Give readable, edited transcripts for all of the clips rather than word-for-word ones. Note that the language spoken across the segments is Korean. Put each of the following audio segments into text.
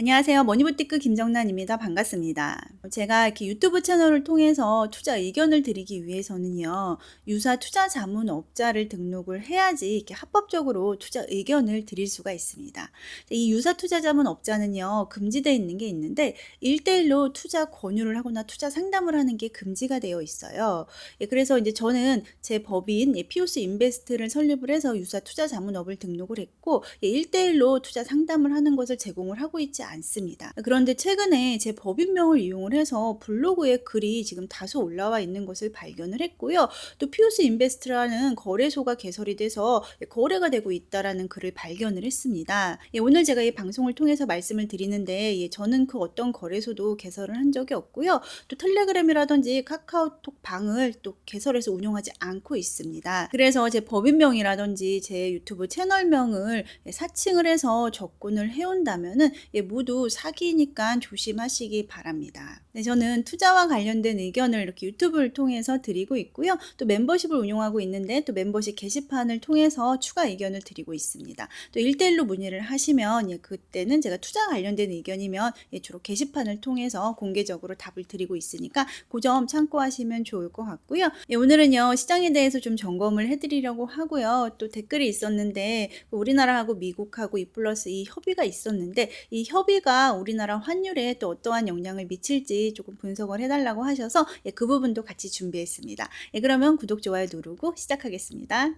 안녕하세요. 머니부티크 김정란입니다. 반갑습니다. 제가 이렇게 유튜브 채널을 통해서 투자 의견을 드리기 위해서는요, 유사 투자 자문업자를 등록을 해야지 이렇게 합법적으로 투자 의견을 드릴 수가 있습니다. 이 유사 투자 자문업자는요, 금지되어 있는 게 있는데, 1대1로 투자 권유를 하거나 투자 상담을 하는 게 금지가 되어 있어요. 그래서 이제 저는 제 법인 POC 인베스트를 설립을 해서 유사 투자 자문업을 등록을 했고, 1대1로 투자 상담을 하는 것을 제공을 하고 있지 않습니다. 그런데 최근에 제 법인명을 이용을 해서 블로그에 글이 지금 다소 올라와 있는 것을 발견을 했고요. 또 POC 인베스트라는 거래소가 개설이 돼서 거래가 되고 있다라는 글을 발견을 했습니다. 오늘 제가 이 방송을 통해서 말씀을 드리는데 저는 그 어떤 거래소도 개설을 한 적이 없고요. 또 텔레그램이라든지 카카오톡 방을 또 개설해서 운영하지 않고 있습니다. 그래서 제 법인명이라든지 제 유튜브 채널명을 사칭을 해서 접근을 해온다면은 모두 사기니까 조심하시기 바랍니다. 네, 저는 투자와 관련된 의견을 이렇게 유튜브를 통해서 드리고 있고요. 또 멤버십을 운영하고 있는데 또 멤버십 게시판을 통해서 추가 의견을 드리고 있습니다. 또 1대1로 문의를 하시면 그때는 제가 투자 관련된 의견이면 주로 게시판을 통해서 공개적으로 답을 드리고 있으니까 그 점 참고하시면 좋을 것 같고요. 오늘은요, 시장에 대해서 좀 점검을 해드리려고 하고요. 또 댓글이 있었는데 우리나라하고 미국하고 2+2 협의가 있었는데 이 협의가 우리나라 환율에 또 어떠한 영향을 미칠지 조금 분석을 해달라고 하셔서 그 부분도 같이 준비했습니다. 그러면 구독, 좋아요 누르고 시작하겠습니다.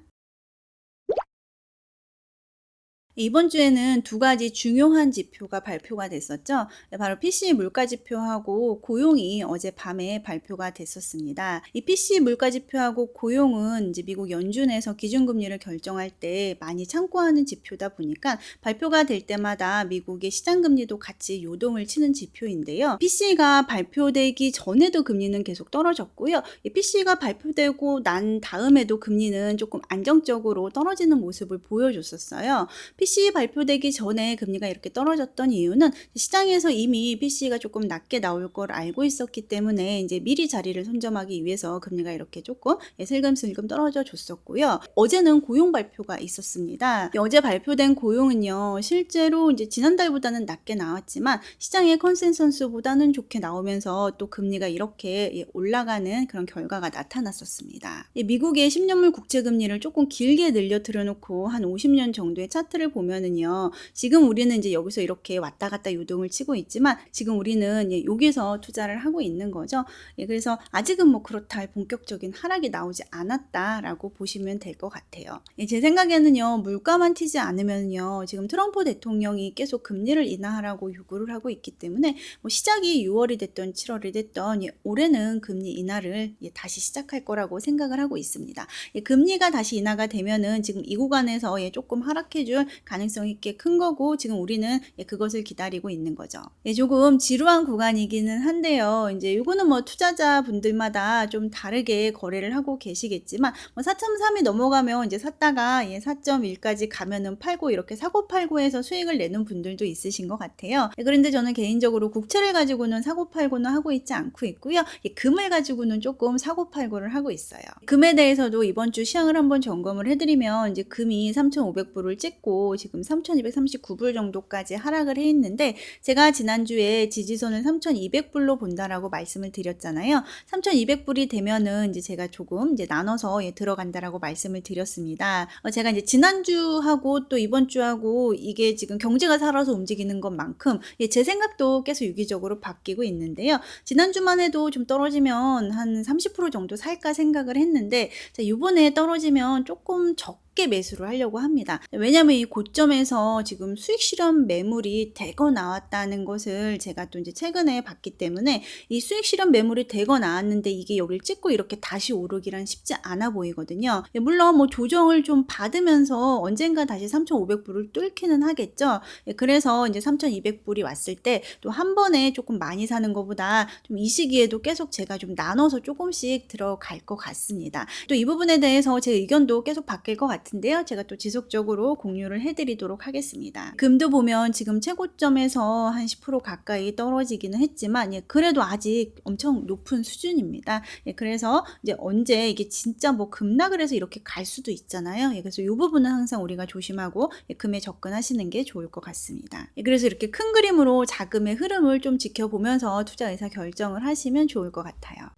이번 주에는 두 가지 중요한 지표가 발표가 됐었죠. 바로 PC 물가지표하고 고용이 어젯밤에 발표가 됐었습니다. 이 PC 물가지표하고 고용은 이제 미국 연준에서 기준금리를 결정할 때 많이 참고하는 지표다 보니까 발표가 될 때마다 미국의 시장금리도 같이 요동을 치는 지표인데요. PC가 발표되기 전에도 금리는 계속 떨어졌고요. 이 PC가 발표되고 난 다음에도 금리는 조금 안정적으로 떨어지는 모습을 보여줬었어요. PC 발표되기 전에 금리가 이렇게 떨어졌던 이유는 시장에서 이미 PC가 조금 낮게 나올 걸 알고 있었기 때문에 이제 미리 자리를 선점하기 위해서 금리가 이렇게 조금 슬금슬금 떨어져 줬었고요. 어제는 고용 발표가 있었습니다. 어제 발표된 고용은요, 실제로 이제 지난달보다는 낮게 나왔지만 시장의 컨센서스보다는 좋게 나오면서 또 금리가 이렇게 올라가는 그런 결과가 나타났었습니다. 미국의 10년물 국채 금리를 조금 길게 늘려 들여놓고 한 50년 정도의 차트를 보면은요, 지금 우리는 이제 여기서 이렇게 왔다 갔다 요동을 치고 있지만 지금 우리는 여기서 투자를 하고 있는 거죠. 그래서 아직은 뭐 그렇다 할 본격적인 하락이 나오지 않았다라고 보시면 될 것 같아요. 제 생각에는요, 물가만 튀지 않으면요, 지금 트럼프 대통령이 계속 금리를 인하하라고 요구를 하고 있기 때문에 뭐 시작이 6월이 됐던 7월이 됐던 올해는 금리 인하를 다시 시작할 거라고 생각을 하고 있습니다. 금리가 다시 인하가 되면은 지금 이 구간에서 조금 하락해줄 가능성이 꽤 큰 거고 지금 우리는 그것을 기다리고 있는 거죠. 조금 지루한 구간이기는 한데요. 이제 이거는 뭐 투자자 분들마다 좀 다르게 거래를 하고 계시겠지만 뭐 4.3이 넘어가면 이제 샀다가 4.1까지 가면은 팔고 이렇게 사고 팔고해서 수익을 내는 분들도 있으신 것 같아요. 그런데 저는 개인적으로 국채를 가지고는 사고 팔고는 하고 있지 않고 있고요. 금을 가지고는 조금 사고 팔고를 하고 있어요. 금에 대해서도 이번 주 시황을 한번 점검을 해드리면 이제 금이 3,500불을 찍고 지금 3,239불 정도까지 하락을 해 있는데 제가 지난주에 지지선을 3,200불로 본다라고 말씀을 드렸잖아요. 3,200불이 되면은 이제 제가 조금 이제 나눠서 들어간다라고 말씀을 드렸습니다. 제가 이제 지난주하고 또 이번 주하고 이게 지금 경제가 살아서 움직이는 것만큼 제 생각도 계속 유기적으로 바뀌고 있는데요. 지난주만 해도 좀 떨어지면 한 30% 정도 살까 생각을 했는데 이번에 떨어지면 조금 적게 매수를 하려고 합니다. 왜냐하면 이 고점에서 지금 수익 실현 매물이 대거 나왔다는 것을 제가 또 이제 최근에 봤기 때문에 이 수익 실현 매물이 대거 나왔는데 이게 여기를 찍고 이렇게 다시 오르기란 쉽지 않아 보이거든요. 물론 뭐 조정을 좀 받으면서 언젠가 다시 3,500불을 뚫기는 하겠죠. 그래서 이제 3,200불이 왔을 때 또 한 번에 조금 많이 사는 것보다 좀 이 시기에도 계속 제가 좀 나눠서 조금씩 들어갈 것 같습니다. 또 이 부분에 대해서 제 의견도 계속 바뀔 것 같은데 같은데요. 제가 또 지속적으로 공유를 해드리도록 하겠습니다. 금도 보면 지금 최고점에서 한 10% 가까이 떨어지기는 했지만 그래도 아직 엄청 높은 수준입니다. 그래서 이제 언제 이게 진짜 뭐 급락을 해서 이렇게 갈 수도 있잖아요. 그래서 이 부분은 항상 우리가 조심하고 금에 접근하시는 게 좋을 것 같습니다. 그래서 이렇게 큰 그림으로 자금의 흐름을 좀 지켜보면서 투자 의사 결정을 하시면 좋을 것 같아요.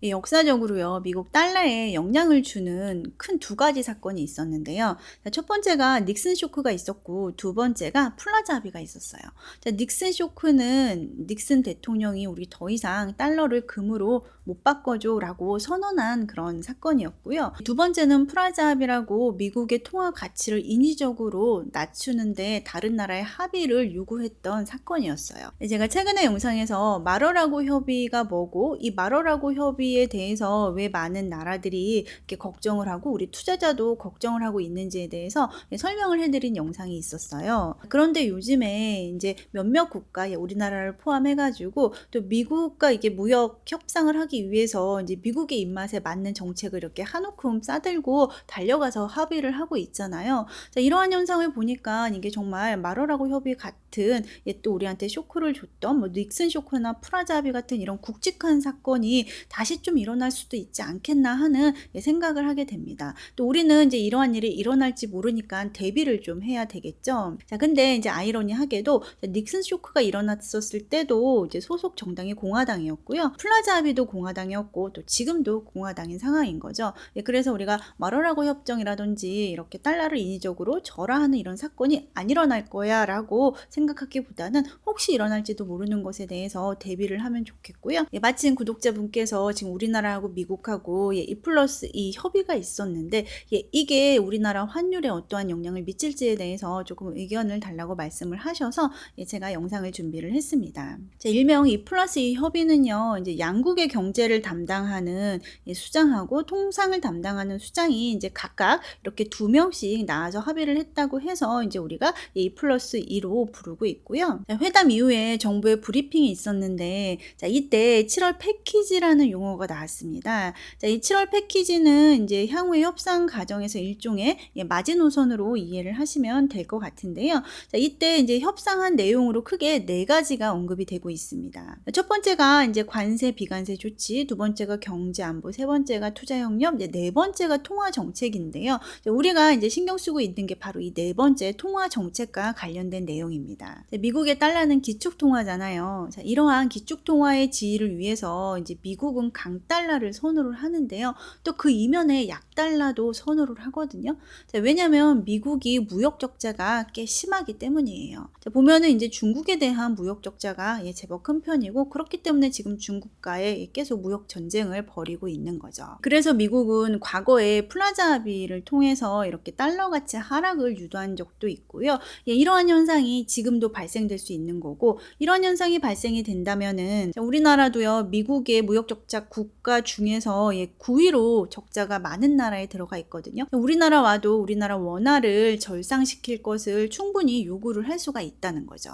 역사적으로요, 미국 달러에 영향을 주는 큰 두 가지 사건이 있었는데요. 첫 번째가 닉슨 쇼크가 있었고, 두 번째가 플라자 합의가 있었어요. 닉슨 쇼크는 닉슨 대통령이 우리 더 이상 달러를 금으로 못 바꿔줘 라고 선언한 그런 사건이었고요. 두 번째는 플라자 합의라고 미국의 통화 가치를 인위적으로 낮추는데 다른 나라의 합의를 요구했던 사건이었어요. 제가 최근에 영상에서 마러라고 협의가 뭐고, 이 마러라고 협의에 대해서 왜 많은 나라들이 이렇게 걱정을 하고 우리 투자자도 걱정을 하고 있는지에 대해서 설명을 해드린 영상이 있었어요. 그런데 요즘에 이제 몇몇 국가, 우리나라를 포함해가지고 또 미국과 이게 무역 협상을 하기 위해서 이제 미국의 입맛에 맞는 정책을 이렇게 한 움큼 싸들고 달려가서 합의를 하고 있잖아요. 이러한 현상을 보니까 이게 정말 마러라고 협의 같은 또 우리한테 쇼크를 줬던 뭐 닉슨 쇼크나 프라자 합의 같은 이런 굵직한 사건이 다시 좀 일어날 수도 있지 않겠나 하는 생각을 하게 됩니다. 또 우리는 이제 이러한 일이 일어날지 모르니까 대비를 좀 해야 되겠죠. 근데 이제 아이러니하게도 닉슨 쇼크가 일어났었을 때도 이제 소속 정당이 공화당이었고요. 플라자 합의도 공화당이었고 또 지금도 공화당인 상황인 거죠. 그래서 우리가 마러라고 협정이라든지 이렇게 달러를 인위적으로 절하하는 이런 사건이 안 일어날 거야 라고 생각하기보다는 혹시 일어날지도 모르는 것에 대해서 대비를 하면 좋겠고요. 마침 구독자분께서 지금 우리나라하고 미국하고 2+2 협의가 있었는데 이게 우리나라 환율에 어떠한 영향을 미칠지에 대해서 조금 의견을 달라고 말씀을 하셔서 제가 영상을 준비를 했습니다. 일명 2+2 협의는요, 이제 양국의 경제를 담당하는 수장하고 통상을 담당하는 수장이 이제 각각 이렇게 2명씩 나와서 합의를 했다고 해서 이제 우리가 2+2로 부르고 있고요. 회담 이후에 정부의 브리핑이 있었는데 이때 7월 패키지라는 용어가 나왔습니다. 이 7월 패키지는 이제 향후의 협상 과정에서 일종의 마지노선으로 이해를 하시면 될 것 같은데요. 이때 이제 협상한 내용으로 크게 4가지가 언급이 되고 있습니다. 첫 번째가 이제 관세 비관세 조치, 두 번째가 경제 안보, 세 번째가 투자 협력, 네 번째가 통화 정책인데요. 우리가 이제 신경 쓰고 있는 게 바로 이 네 번째 통화 정책과 관련된 내용입니다. 미국의 달러는 기축 통화잖아요. 이러한 기축 통화의 지위를 위해서 이제 미국은 강달러를 선호를 하는데요. 또 그 이면에 약달러도 선호를 하거든요. 왜냐하면 미국이 무역 적자가 꽤 심하기 때문이에요. 보면은 이제 중국에 대한 무역 적자가 제법 큰 편이고 그렇기 때문에 지금 중국과의 계속 무역 전쟁을 벌이고 있는 거죠. 그래서 미국은 과거에 플라자 합의를 통해서 이렇게 달러 가치 하락을 유도한 적도 있고요. 이러한 현상이 지금도 발생될 수 있는 거고, 이런 현상이 발생이 된다면은 우리나라도요, 미국의 무역 적자 국가 중에서 9위로 적자가 많은 나라에 들어가 있거든요. 우리나라와도 우리나라 원화를 절상시킬 것을 충분히 요구를 할 수가 있다는 거죠.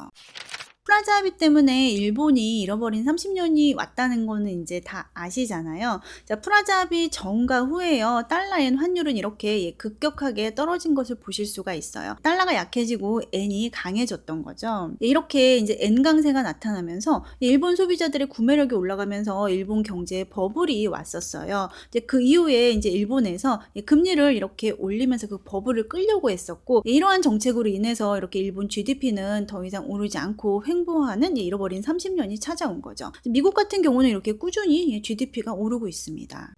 플라자 합의 때문에 일본이 잃어버린 30년이 왔다는 거는 이제 다 아시잖아요. 플라자 합의 전과 후에요, 달러엔 환율은 이렇게 급격하게 떨어진 것을 보실 수가 있어요. 달러가 약해지고 엔이 강해졌던 거죠. 이렇게 이제 엔 강세가 나타나면서 일본 소비자들의 구매력이 올라가면서 일본 경제에 버블이 왔었어요. 이제 그 이후에 이제 일본에서 금리를 이렇게 올리면서 그 버블을 끌려고 했었고, 이러한 정책으로 인해서 이렇게 일본 GDP는 더 이상 오르지 않고 횡보하는 잃어버린 30년이 찾아온 거죠. 미국 같은 경우는 이렇게 꾸준히 GDP가 오르고 있습니다.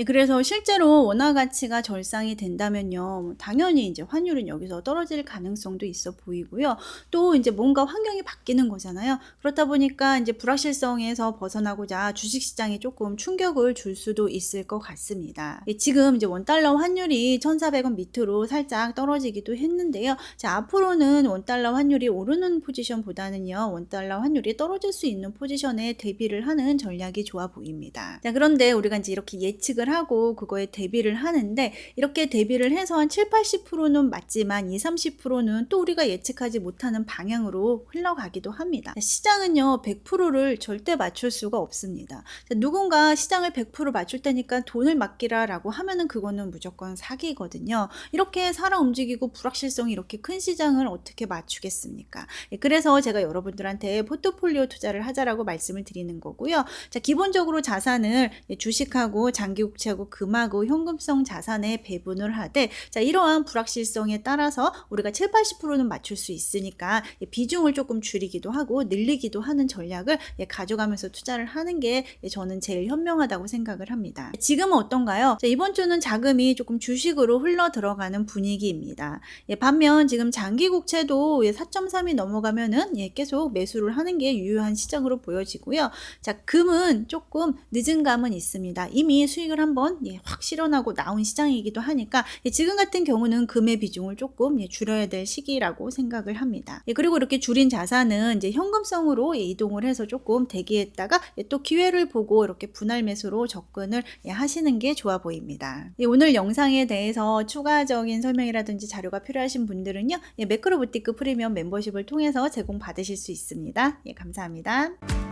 그래서 실제로 원화 가치가 절상이 된다면요, 당연히 이제 환율은 여기서 떨어질 가능성도 있어 보이고요. 또 이제 뭔가 환경이 바뀌는 거잖아요. 그렇다 보니까 이제 불확실성에서 벗어나고자 주식시장에 조금 충격을 줄 수도 있을 것 같습니다. 지금 이제 원달러 환율이 1,400원 밑으로 살짝 떨어지기도 했는데요. 앞으로는 원달러 환율이 오르는 포지션보다는요, 원달러 환율이 떨어질 수 있는 포지션에 대비를 하는 전략이 좋아 보입니다. 그런데 우리가 이제 이렇게 예측을 인식을 하고 그거에 대비를 하는데 이렇게 대비를 해서 한 70-80%는 맞지만 20-30%는 또 우리가 예측하지 못하는 방향으로 흘러가기도 합니다. 시장은요 100%를 절대 맞출 수가 없습니다. 누군가 시장을 100% 맞출 테니까 돈을 맡기라 라고 하면은 그거는 무조건 사기거든요. 이렇게 살아 움직이고 불확실성이 이렇게 큰 시장을 어떻게 맞추겠습니까? 그래서 제가 여러분들한테 포트폴리오 투자를 하자라고 말씀을 드리는 거고요. 자, 기본적으로 자산을 주식하고 장기국채하고 금하고 현금성 자산에 배분을 하되, 자, 이러한 불확실성에 따라서 우리가 70-80%는 맞출 수 있으니까 비중을 조금 줄이기도 하고 늘리기도 하는 전략을 가져가면서 투자를 하는 게 저는 제일 현명하다고 생각을 합니다. 지금은 어떤가요? 자, 이번 주는 자금이 조금 주식으로 흘러 들어가는 분위기입니다. 반면 지금 장기국채도 4.3이 넘어가면은 계속 매수를 하는 게 유효한 시장으로 보여지고요. 자, 금은 조금 늦은 감은 있습니다. 이미 수익을 한번 확 실현하고 나온 시장이기도 하니까 지금 같은 경우는 금의 비중을 조금 줄여야 될 시기라고 생각을 합니다. 그리고 이렇게 줄인 자산은 이제 현금성으로 이동을 해서 조금 대기했다가 또 기회를 보고 이렇게 분할 매수로 접근을 하시는 게 좋아 보입니다. 오늘 영상에 대해서 추가적인 설명이라든지 자료가 필요하신 분들은요, 매크로부티크 프리미엄 멤버십을 통해서 제공받으실 수 있습니다. 감사합니다.